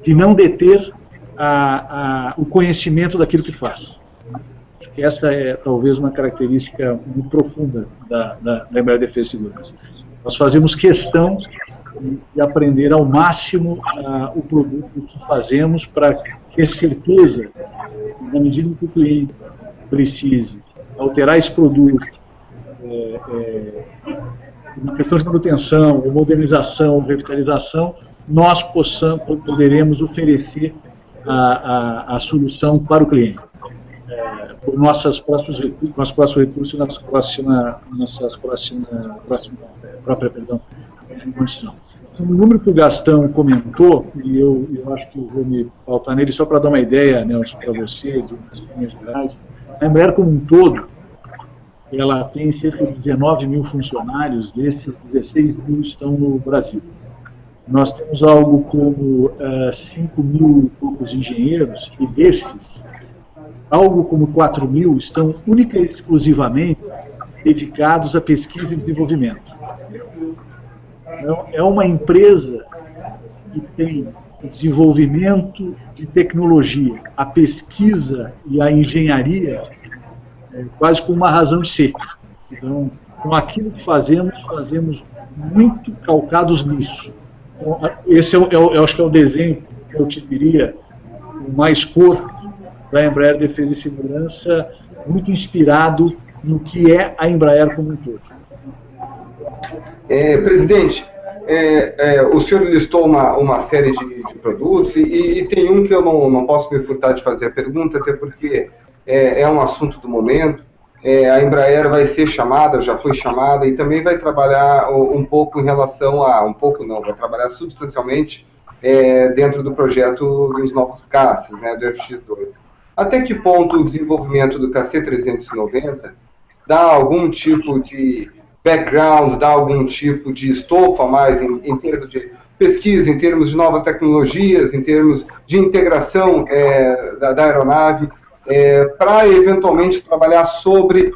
de não deter o conhecimento daquilo que faz. Essa é talvez uma característica muito profunda da Embraer Defesa e Segurança. Nós fazemos questão de aprender ao máximo o produto que fazemos para ter certeza, na medida que o cliente precise alterar esse produto, uma questão de manutenção, ou modernização, ou revitalização, nós poderemos oferecer a solução para o cliente. Por nossos próximos recursos e nossa própria condição. O número que o Gastão comentou, e eu acho que eu vou me pautar nele só para dar uma ideia, Nelson, para você, de linhas gerais, a Embraer como um todo, ela tem cerca de 19 mil funcionários, desses 16 mil estão no Brasil. Nós temos algo como 5 mil e poucos engenheiros, e desses, algo como 4.000 estão única e exclusivamente dedicados à pesquisa e desenvolvimento. Então, é uma empresa que tem o desenvolvimento de tecnologia, a pesquisa e a engenharia quase com uma razão de ser. Então, com aquilo que fazemos muito calcados nisso. Então, esse eu acho que é o desenho que eu te diria, o mais corpo da Embraer Defesa e Segurança, muito inspirado no que é a Embraer como um todo. Presidente, o senhor listou uma série de produtos e tem um que eu não posso me furtar de fazer a pergunta, até porque é um assunto do momento. A Embraer vai ser chamada, já foi chamada, e também vai trabalhar um pouco em relação vai trabalhar substancialmente dentro do projeto dos novos caças, né, do FX-2. Até que ponto o desenvolvimento do KC-390 dá algum tipo de background, dá algum tipo de estofa a mais em termos de pesquisa, em termos de novas tecnologias, em termos de integração da aeronave, para eventualmente trabalhar sobre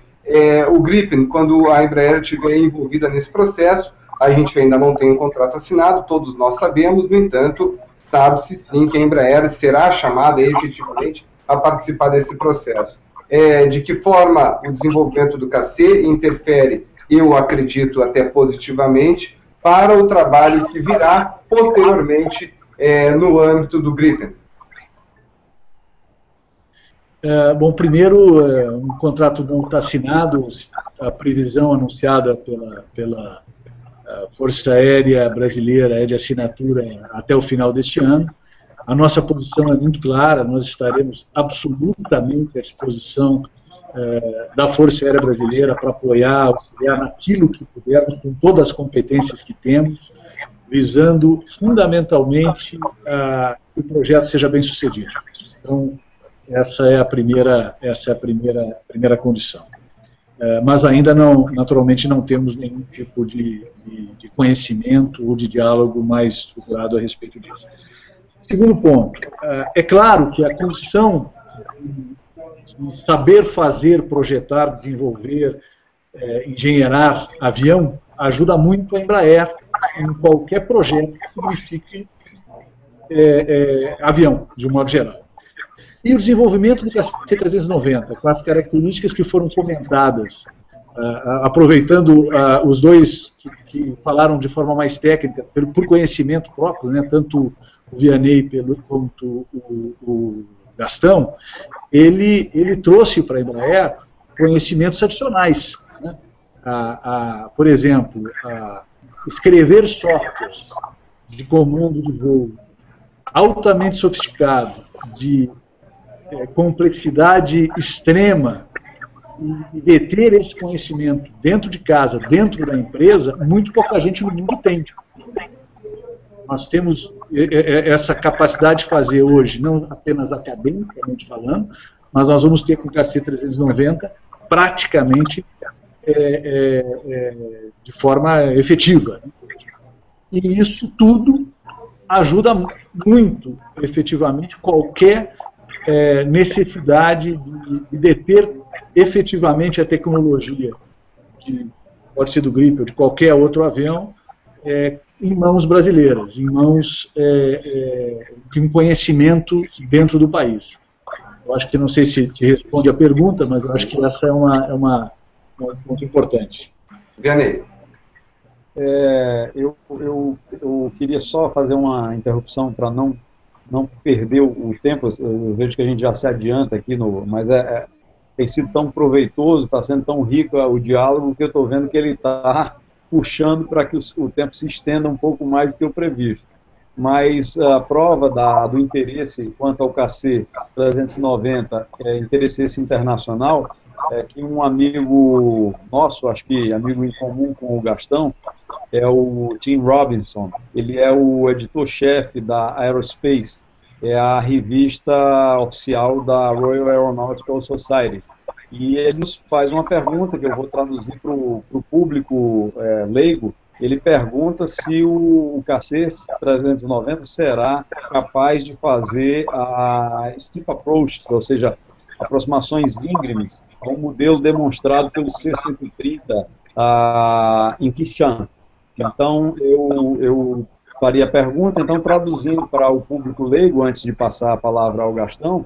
o Gripen, quando a Embraer estiver envolvida nesse processo. A gente ainda não tem um contrato assinado, todos nós sabemos, no entanto, sabe-se sim que a Embraer será chamada efetivamente a participar desse processo. De que forma o desenvolvimento do KC interfere, eu acredito até positivamente, para o trabalho que virá posteriormente no âmbito do Gripen? Bom, primeiro, um contrato não está assinado, a previsão anunciada pela Força Aérea Brasileira é de assinatura até o final deste ano. A nossa posição é muito clara, nós estaremos absolutamente à disposição da Força Aérea Brasileira para apoiar, auxiliar naquilo que pudermos, com todas as competências que temos, visando fundamentalmente que o projeto seja bem sucedido. Então, essa é a primeira condição. Mas ainda naturalmente não temos nenhum tipo de conhecimento ou de diálogo mais estruturado a respeito disso. Segundo ponto, é claro que a condição de saber fazer, projetar, desenvolver, engenheirar avião ajuda muito a Embraer em qualquer projeto que signifique avião, de um modo geral. E o desenvolvimento do KC-390, com as características que foram comentadas, aproveitando os dois que falaram de forma mais técnica, por conhecimento próprio, né, tanto o Vianney quanto o Gastão, ele trouxe para a Embraer conhecimentos adicionais. Né? Por exemplo, escrever softwares de comando de voo altamente sofisticado, de complexidade extrema, e deter esse conhecimento dentro de casa, dentro da empresa, muito pouca gente no mundo tem. Nós temos essa capacidade de fazer hoje, não apenas academicamente falando, mas nós vamos ter com o KC-390 praticamente de forma efetiva. E isso tudo ajuda muito, efetivamente, qualquer necessidade de deter efetivamente a tecnologia, pode ser do Gripen ou de qualquer outro avião, em mãos brasileiras, em mãos de um conhecimento dentro do país. Eu acho que, não sei se te responde a pergunta, mas eu acho que essa é um ponto importante. Vianney. Eu queria só fazer uma interrupção para não perder o tempo. Eu vejo que a gente já se adianta aqui, mas tem sido tão proveitoso, está sendo tão rico o diálogo, que eu estou vendo que ele está puxando para que o tempo se estenda um pouco mais do que o previsto. Mas a prova do interesse quanto ao KC-390, interesse internacional, é que um amigo nosso, acho que amigo em comum com o Gastão, é o Tim Robinson. Ele é o editor-chefe da Aerospace, é a revista oficial da Royal Aeronautical Society. E ele nos faz uma pergunta que eu vou traduzir para o público leigo. Ele pergunta se o KC-390 será capaz de fazer a steep approach, ou seja, aproximações íngremes ao modelo demonstrado pelo C-130 em Kishan. Então, eu faria a pergunta, então, traduzindo para o público leigo, antes de passar a palavra ao Gastão,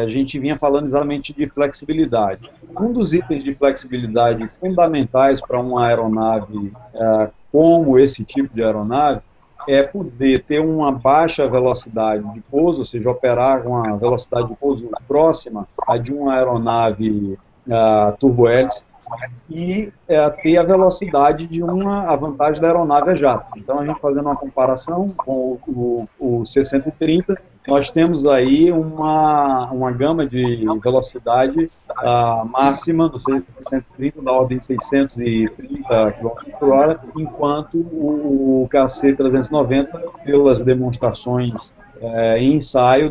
a gente vinha falando exatamente de flexibilidade. Um dos itens de flexibilidade fundamentais para uma aeronave como esse tipo de aeronave é poder ter uma baixa velocidade de pouso, ou seja, operar com uma velocidade de pouso próxima a de uma aeronave turbohélice, e ter a velocidade de a vantagem da aeronave a jato. Então, a gente fazendo uma comparação com o C-130, nós temos aí uma gama de velocidade máxima do C-130 da ordem de 630 km por hora, enquanto o KC-390, pelas demonstrações em ensaio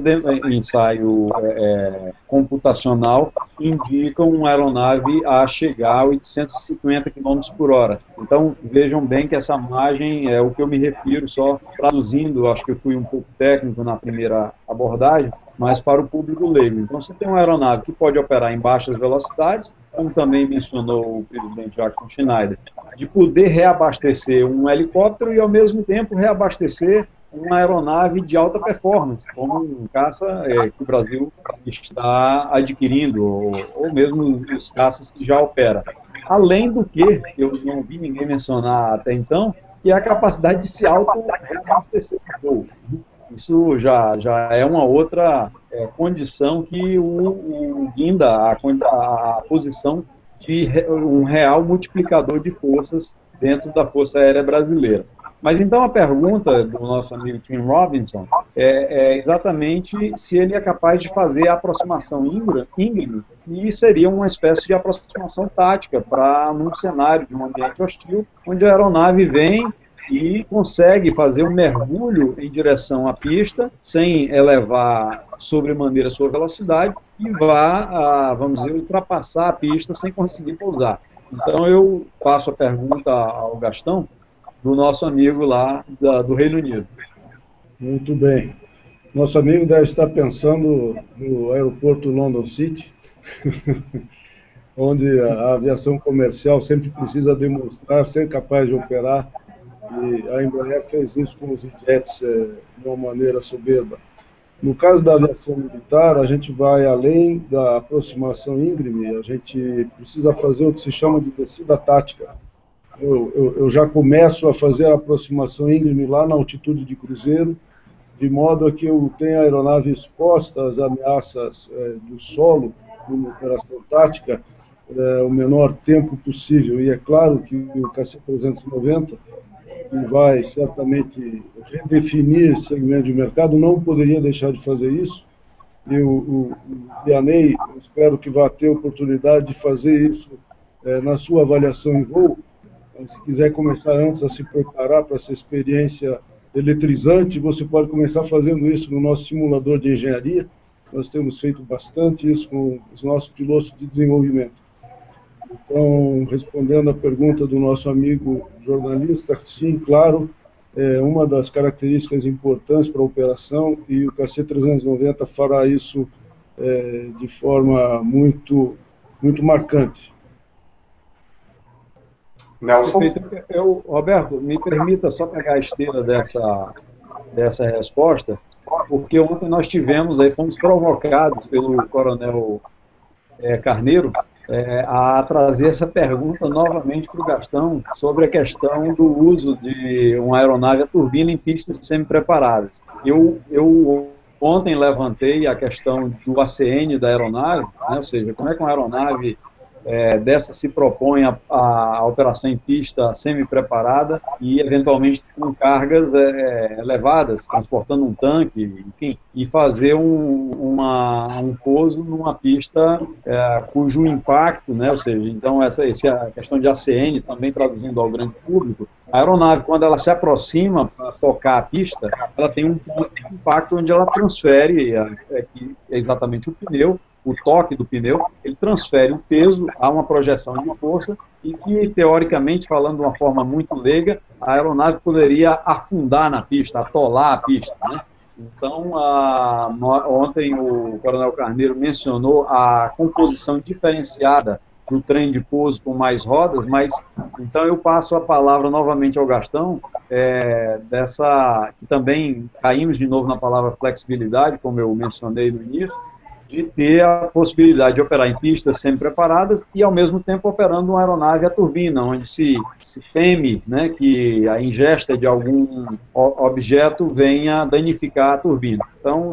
computacional, indicam uma aeronave a chegar a 850 km por hora. Então, vejam bem que essa margem é o que eu me refiro, só traduzindo, acho que eu fui um pouco técnico na primeira abordagem, mas para o público leigo. Então, você tem uma aeronave que pode operar em baixas velocidades, como também mencionou o presidente Jackson Schneider, de poder reabastecer um helicóptero e, ao mesmo tempo, reabastecer uma aeronave de alta performance, como um caça que o Brasil está adquirindo, ou mesmo os caças que já opera. Além do que, eu não vi ninguém mencionar até então, que é a capacidade de se auto-reabastecer. Isso já é uma outra condição que o guinda a posição de um real multiplicador de forças dentro da Força Aérea Brasileira. Mas então a pergunta do nosso amigo Tim Robinson é exatamente se ele é capaz de fazer a aproximação íngreme, e seria uma espécie de aproximação tática para num cenário de um ambiente hostil, onde a aeronave vem e consegue fazer um mergulho em direção à pista, sem elevar sobremaneira a sua velocidade, e vamos dizer, ultrapassar a pista sem conseguir pousar. Então eu passo a pergunta ao Gastão, do nosso amigo lá do Reino Unido. Muito bem. Nosso amigo deve estar pensando no aeroporto London City, onde a aviação comercial sempre precisa demonstrar ser capaz de operar, e a Embraer fez isso com os jets de uma maneira soberba. No caso da aviação militar, a gente vai além da aproximação íngreme, a gente precisa fazer o que se chama de descida tática. Eu já começo a fazer a aproximação íngreme lá na altitude de cruzeiro, de modo a que eu tenha a aeronave exposta às ameaças do solo, numa operação tática, o menor tempo possível. E é claro que o KC-390, que vai certamente redefinir esse segmento de mercado, não poderia deixar de fazer isso. E o Vianney, espero que vá ter oportunidade de fazer isso na sua avaliação em voo. Se quiser começar antes a se preparar para essa experiência eletrizante, você pode começar fazendo isso no nosso simulador de engenharia. Nós temos feito bastante isso com os nossos pilotos de desenvolvimento. Então, respondendo à pergunta do nosso amigo jornalista, sim, claro, é uma das características importantes para a operação, e o KC-390 fará isso de forma muito marcante. Nelson? Roberto, me permita só pegar a esteira dessa resposta, porque ontem nós fomos provocados pelo coronel Carneiro a trazer essa pergunta novamente para o Gastão sobre a questão do uso de uma aeronave a turbina em pistas semi-preparadas. Eu ontem levantei a questão do ACN da aeronave, né, ou seja, como é que uma aeronave dessa se propõe a operação em pista semi-preparada e eventualmente com cargas elevadas, transportando um tanque, enfim, e fazer um pouso numa pista cujo impacto, né, ou seja, então essa a questão de ACN, também traduzindo ao grande público, a aeronave, quando ela se aproxima para tocar a pista, ela tem um ponto de impacto onde ela transfere, que é exatamente o pneu, o toque do pneu, ele transfere o peso a uma projeção de força e que, teoricamente, falando de uma forma muito leiga, a aeronave poderia afundar na pista, atolar a pista, né? Então, ontem o Coronel Carneiro mencionou a composição diferenciada do trem de pouso com mais rodas, mas então eu passo a palavra novamente ao Gastão, que também caímos de novo na palavra flexibilidade, como eu mencionei no início, de ter a possibilidade de operar em pistas semi-preparadas e, ao mesmo tempo, operando uma aeronave a turbina, onde se teme, né, que a ingesta de algum objeto venha danificar a turbina. Então,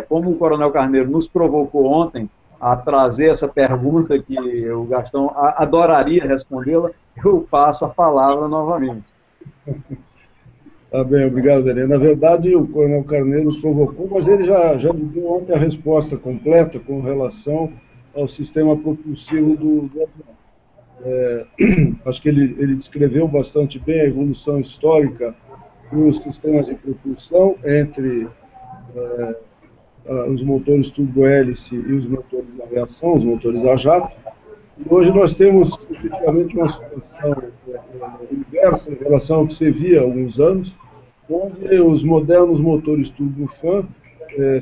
como o Coronel Carneiro nos provocou ontem a trazer essa pergunta que o Gastão adoraria respondê-la, eu passo a palavra novamente. Tá bem, obrigado, Daniel. Na verdade, o Coronel Carneiro provocou, mas ele já deu ontem a resposta completa com relação ao sistema propulsivo do avião. Acho que ele descreveu bastante bem a evolução histórica dos sistemas de propulsão entre os motores turbo-hélice e os motores de aviação, os motores a jato. E hoje nós temos, efetivamente, uma situação inversa em relação ao que se via há alguns anos, onde os modernos motores turbofan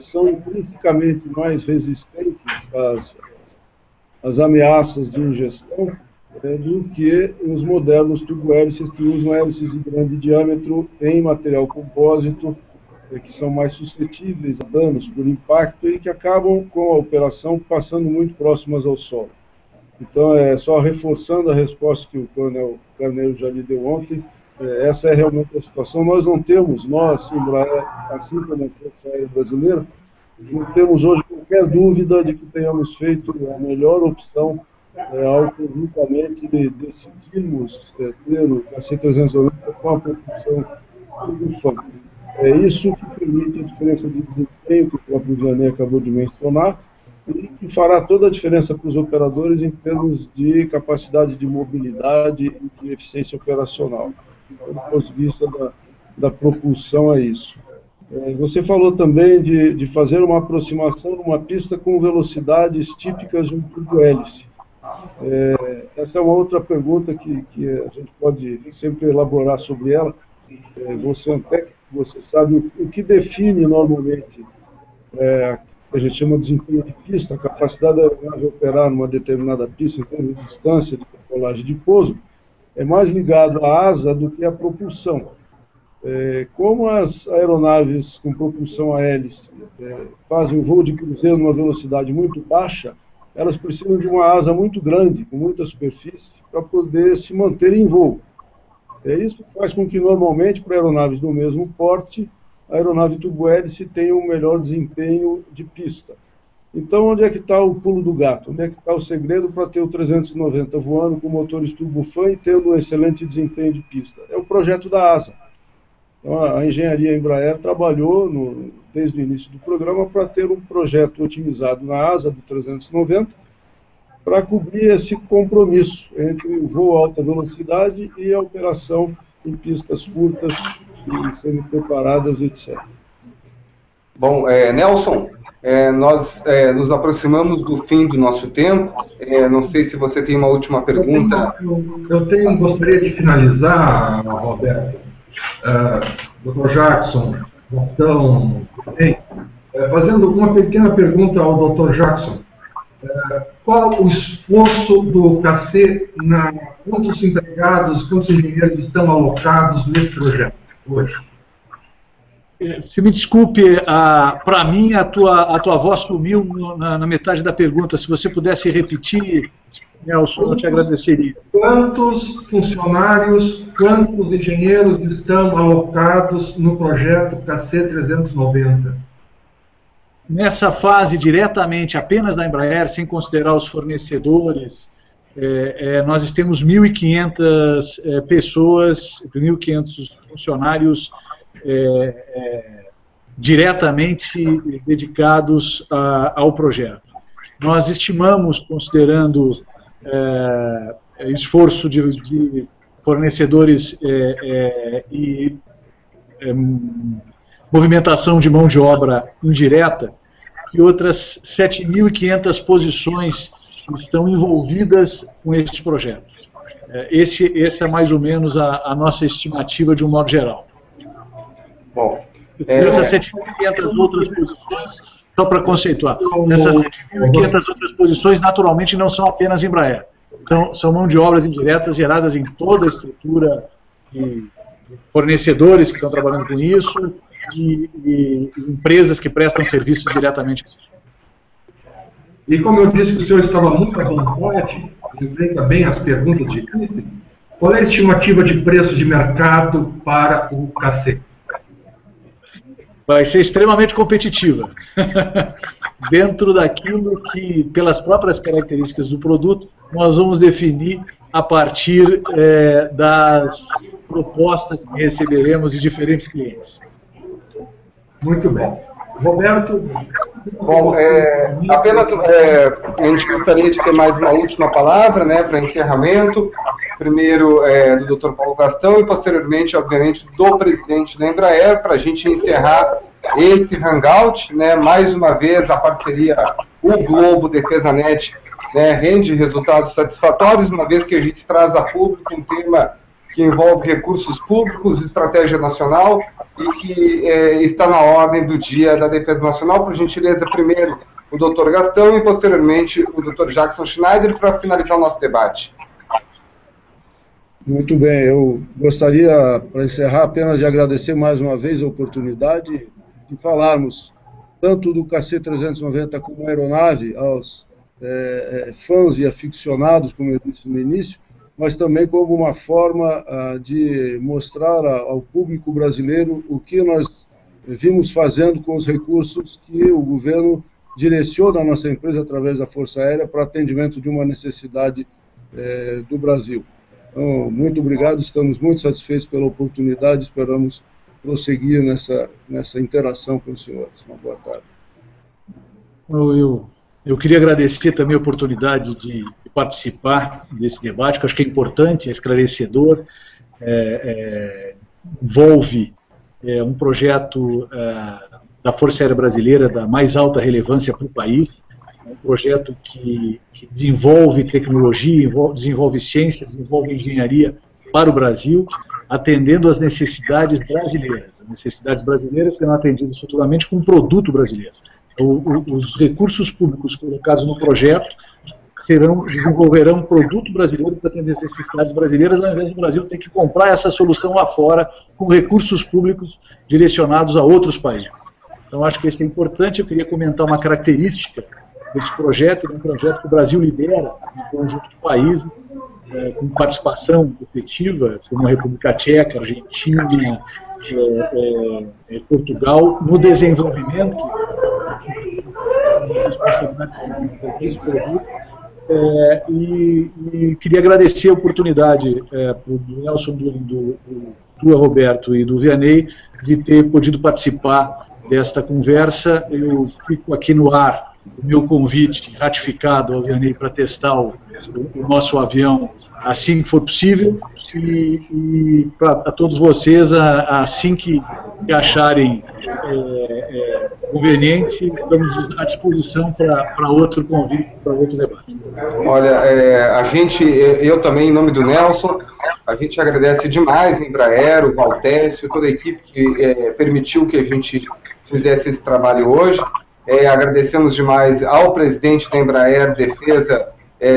são intrinsecamente mais resistentes às ameaças de ingestão do que os modernos turbo-hélices que usam hélices de grande diâmetro em material compósito, que são mais suscetíveis a danos por impacto e que acabam com a operação passando muito próximas ao solo. Então, só reforçando a resposta que o Coronel Carneiro já lhe deu ontem, essa é realmente a situação. Nós não temos, Embraer, assim como a Força Aérea Brasileira, não temos hoje qualquer dúvida de que tenhamos feito a melhor opção ao conjuntamente decidirmos ter o KC-390 com a propulsão turbofan. É isso que permite a diferença de desempenho que o próprio Vianney acabou de mencionar, e que fará toda a diferença para os operadores em termos de capacidade de mobilidade e de eficiência operacional. Então, do ponto de vista da propulsão é isso. Você falou também de fazer uma aproximação numa pista com velocidades típicas de um turbo-hélice. Essa é uma outra pergunta que a gente pode sempre elaborar sobre ela. Você é um técnico, você sabe o que define normalmente a gente chama de desempenho de pista, a capacidade da aeronave operar numa determinada pista em termos de distância, de decolagem de pouso, é mais ligado à asa do que à propulsão. Como as aeronaves com propulsão a hélice fazem um voo de cruzeiro numa velocidade muito baixa, elas precisam de uma asa muito grande, com muita superfície, para poder se manter em voo. Isso faz com que, normalmente, para aeronaves do mesmo porte, a aeronave turbo-hélice tem um melhor desempenho de pista. Então, onde é que está o pulo do gato? Onde é que está o segredo para ter o 390 voando com motores turbofan e tendo um excelente desempenho de pista? É o projeto da asa. Então, a engenharia Embraer trabalhou desde o início do programa para ter um projeto otimizado na asa do 390 para cobrir esse compromisso entre o voo a alta velocidade e a operação em pistas curtas, semi-preparadas, etc. Bom, Nelson, nós nos aproximamos do fim do nosso tempo. Não sei se você tem uma última pergunta. Eu gostaria de finalizar, Roberto, Dr. Jackson, Gastão, fazendo uma pequena pergunta ao Dr. Jackson. Qual o esforço do KC, quantos empregados, quantos engenheiros estão alocados nesse projeto hoje? Se me desculpe, para mim a tua voz sumiu na metade da pergunta. Se você pudesse repetir, Nelson, eu te agradeceria. Quantos funcionários, quantos engenheiros estão alocados no projeto KC-390? Nessa fase, diretamente, apenas da Embraer, sem considerar os fornecedores, nós temos 1.500 pessoas, 1.500 funcionários diretamente dedicados ao projeto. Nós estimamos, considerando esforço de fornecedores e movimentação de mão de obra indireta, e outras 7.500 posições estão envolvidas com este projeto. Essa é mais ou menos a nossa estimativa de um modo geral. Bom, Essas 7.500 outras posições, só para conceituar, essas 7.500 outras posições naturalmente não são apenas Embraer. Então, são mão de obras indiretas geradas em toda a estrutura de fornecedores que estão trabalhando com isso e empresas que prestam serviços diretamente. E como eu disse que o senhor estava muito à vontade, enfrenta bem as perguntas difíceis, qual é a estimativa de preço de mercado para o KC? Vai ser extremamente competitiva. Dentro daquilo que, pelas próprias características do produto, nós vamos definir a partir das propostas que receberemos de diferentes clientes. Muito bem. Roberto? Bom, apenas a gente gostaria de ter mais uma última palavra, né, para encerramento. Primeiro do Dr. Paulo Gastão e posteriormente, obviamente, do presidente da Embraer, para a gente encerrar esse hangout, né, mais uma vez a parceria O Globo DefesaNet, né, rende resultados satisfatórios, uma vez que a gente traz a público um tema que envolve recursos públicos, estratégia nacional e que está na ordem do dia da Defesa Nacional. Por gentileza, primeiro o Dr. Gastão e posteriormente o Dr. Jackson Schneider para finalizar o nosso debate. Muito bem, eu gostaria, para encerrar, apenas de agradecer mais uma vez a oportunidade de falarmos tanto do KC-390 como aeronave aos fãs e aficionados, como eu disse no início, mas também como uma forma de mostrar ao público brasileiro o que nós vimos fazendo com os recursos que o governo direciona a nossa empresa através da Força Aérea para atendimento de uma necessidade do Brasil. Então, muito obrigado, estamos muito satisfeitos pela oportunidade, esperamos prosseguir nessa interação com os senhores. Uma boa tarde. Eu queria agradecer também a oportunidade de participar desse debate, que eu acho que é importante, é esclarecedor, envolve um projeto da Força Aérea Brasileira da mais alta relevância para o país, um projeto que desenvolve tecnologia, desenvolve ciência, desenvolve engenharia para o Brasil, atendendo às necessidades brasileiras. As necessidades brasileiras serão atendidas futuramente com um produto brasileiro. Os recursos públicos colocados no projeto desenvolverão um produto brasileiro para atender as necessidades brasileiras, ao invés do Brasil ter que comprar essa solução lá fora com recursos públicos direcionados a outros países. Então, acho que isso é importante. Eu queria comentar uma característica desse projeto, um projeto que o Brasil lidera em conjunto de países, com participação efetiva, como a República Tcheca, Argentina, Portugal, no desenvolvimento desse produto. E queria agradecer a oportunidade do Nelson, do Roberto e do Vianney de ter podido participar desta conversa. Eu fico aqui no ar o meu convite ratificado ao Vianney para testar o nosso avião assim que for possível e para todos vocês, assim que acharem conveniente, estamos à disposição para outro convite, para outro debate. Olha, eu também, em nome do Nelson, a gente agradece demais a Embraer, o Valtécio, toda a equipe que permitiu que a gente fizesse esse trabalho hoje. Agradecemos demais ao presidente da Embraer Defesa,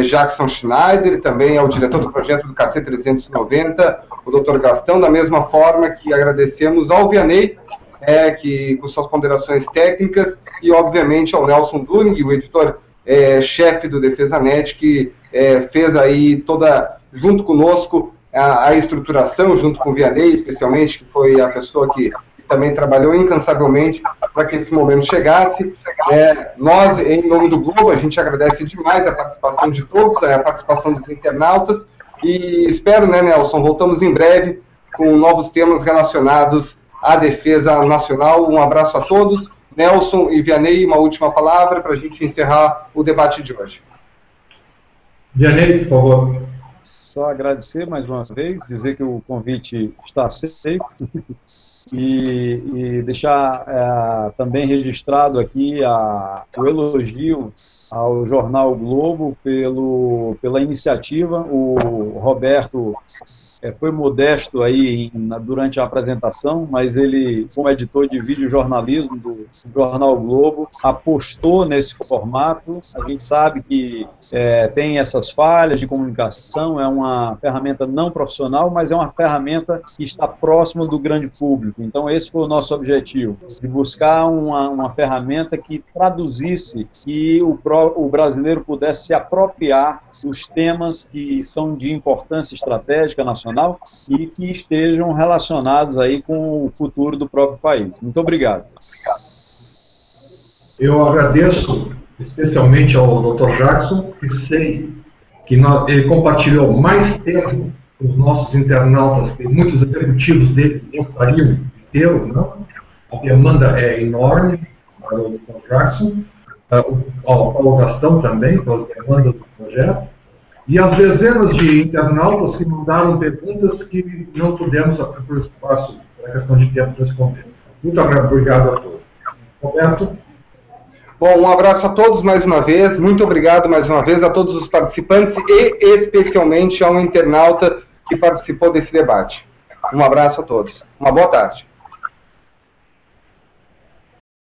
Jackson Schneider, e também ao diretor do projeto do KC-390, o Dr. Gastão, da mesma forma que agradecemos ao Vianney, que, com suas ponderações técnicas, e obviamente ao Nelson Duning, o editor-chefe do DefesaNet, que fez aí junto conosco, a estruturação, junto com o Vianney, especialmente, que foi a pessoa que também trabalhou incansavelmente para que esse momento chegasse. Nós, em nome do Globo, a gente agradece demais a participação de todos, a participação dos internautas, e espero, né, Nelson, voltamos em breve com novos temas relacionados à defesa nacional. Um abraço a todos. Nelson e Vianney, uma última palavra para a gente encerrar o debate de hoje. Vianney, por favor. Só agradecer mais uma vez, dizer que o convite está aceito. e deixar também registrado aqui o elogio ao Jornal Globo pela iniciativa. O Roberto foi modesto aí durante a apresentação, mas ele, como editor de videojornalismo do Jornal Globo, apostou nesse formato. A gente sabe que tem essas falhas de comunicação, é uma ferramenta não profissional, mas é uma ferramenta que está próxima do grande público. Então esse foi o nosso objetivo, de buscar uma ferramenta que traduzisse, que o brasileiro pudesse se apropriar dos temas que são de importância estratégica nacional e que estejam relacionados aí com o futuro do próprio país. Muito obrigado. Eu agradeço especialmente ao Dr. Jackson, que sei que ele compartilhou mais tempo com os nossos internautas, que muitos executivos dele gostariam de ter, não? A demanda é enorme para o Dr. Jackson, ao Paulo Gastão também, pelas demandas do projeto, e as dezenas de internautas que mandaram perguntas que não pudemos, por espaço, por questão de tempo, responder. Muito obrigado a todos. Roberto? Bom, um abraço a todos mais uma vez, muito obrigado mais uma vez a todos os participantes e especialmente ao internauta que participou desse debate. Um abraço a todos. Uma boa tarde.